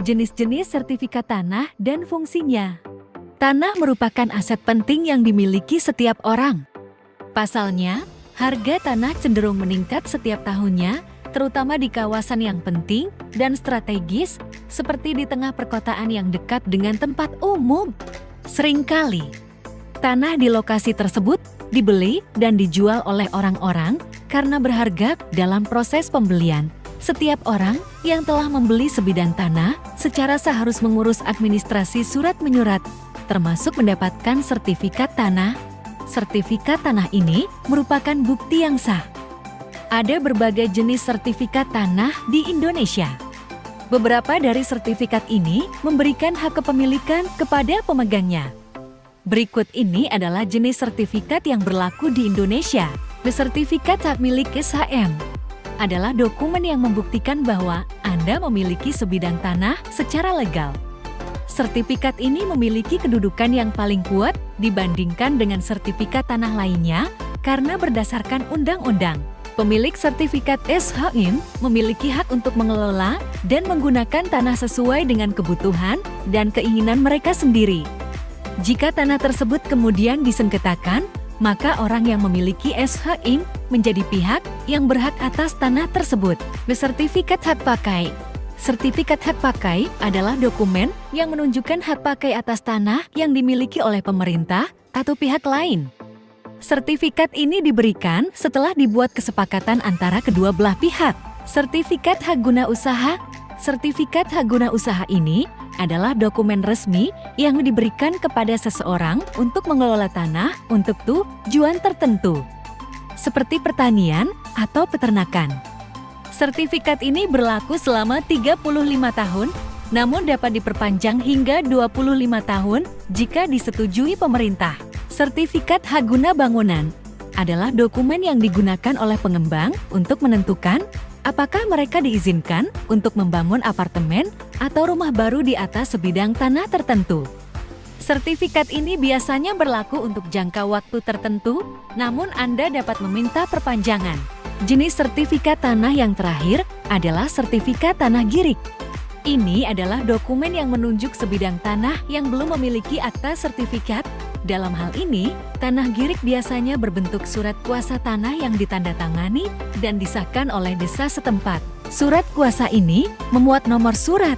Jenis-jenis sertifikat tanah dan fungsinya. Tanah merupakan aset penting yang dimiliki setiap orang. Pasalnya, harga tanah cenderung meningkat setiap tahunnya, terutama di kawasan yang penting dan strategis, seperti di tengah perkotaan yang dekat dengan tempat umum. Seringkali, tanah di lokasi tersebut dibeli dan dijual oleh orang-orang karena berharga dalam proses pembelian. Setiap orang yang telah membeli sebidang tanah secara sah harus mengurus administrasi surat menyurat, termasuk mendapatkan sertifikat tanah. Sertifikat tanah ini merupakan bukti yang sah. Ada berbagai jenis sertifikat tanah di Indonesia. Beberapa dari sertifikat ini memberikan hak kepemilikan kepada pemegangnya. Berikut ini adalah jenis sertifikat yang berlaku di Indonesia. Sertifikat hak milik SHM adalah dokumen yang membuktikan bahwa Anda memiliki sebidang tanah secara legal. Sertifikat ini memiliki kedudukan yang paling kuat dibandingkan dengan sertifikat tanah lainnya karena berdasarkan undang-undang. Pemilik sertifikat SHM memiliki hak untuk mengelola dan menggunakan tanah sesuai dengan kebutuhan dan keinginan mereka sendiri. Jika tanah tersebut kemudian disengketakan, maka orang yang memiliki SHM menjadi pihak yang berhak atas tanah tersebut. Sertifikat hak pakai. Sertifikat hak pakai adalah dokumen yang menunjukkan hak pakai atas tanah yang dimiliki oleh pemerintah atau pihak lain. Sertifikat ini diberikan setelah dibuat kesepakatan antara kedua belah pihak. Sertifikat hak guna usaha. Sertifikat hak guna usaha ini adalah dokumen resmi yang diberikan kepada seseorang untuk mengelola tanah untuk tujuan tertentu, seperti pertanian atau peternakan. Sertifikat ini berlaku selama 35 tahun, namun dapat diperpanjang hingga 25 tahun jika disetujui pemerintah. Sertifikat hak guna bangunan adalah dokumen yang digunakan oleh pengembang untuk menentukan apakah mereka diizinkan untuk membangun apartemen atau rumah baru di atas sebidang tanah tertentu. Sertifikat ini biasanya berlaku untuk jangka waktu tertentu, namun Anda dapat meminta perpanjangan. Jenis sertifikat tanah yang terakhir adalah sertifikat tanah girik. Ini adalah dokumen yang menunjuk sebidang tanah yang belum memiliki akta sertifikat. Dalam hal ini, tanah girik biasanya berbentuk surat kuasa tanah yang ditandatangani dan disahkan oleh desa setempat. Surat kuasa ini memuat nomor surat,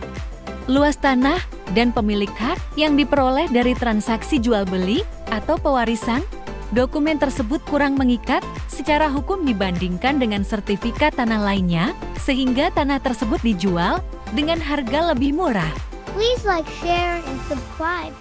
luas tanah, dan pemilik hak yang diperoleh dari transaksi jual-beli atau pewarisan. Dokumen tersebut kurang mengikat secara hukum dibandingkan dengan sertifikat tanah lainnya, sehingga tanah tersebut dijual dengan harga lebih murah. Please like, share, and subscribe.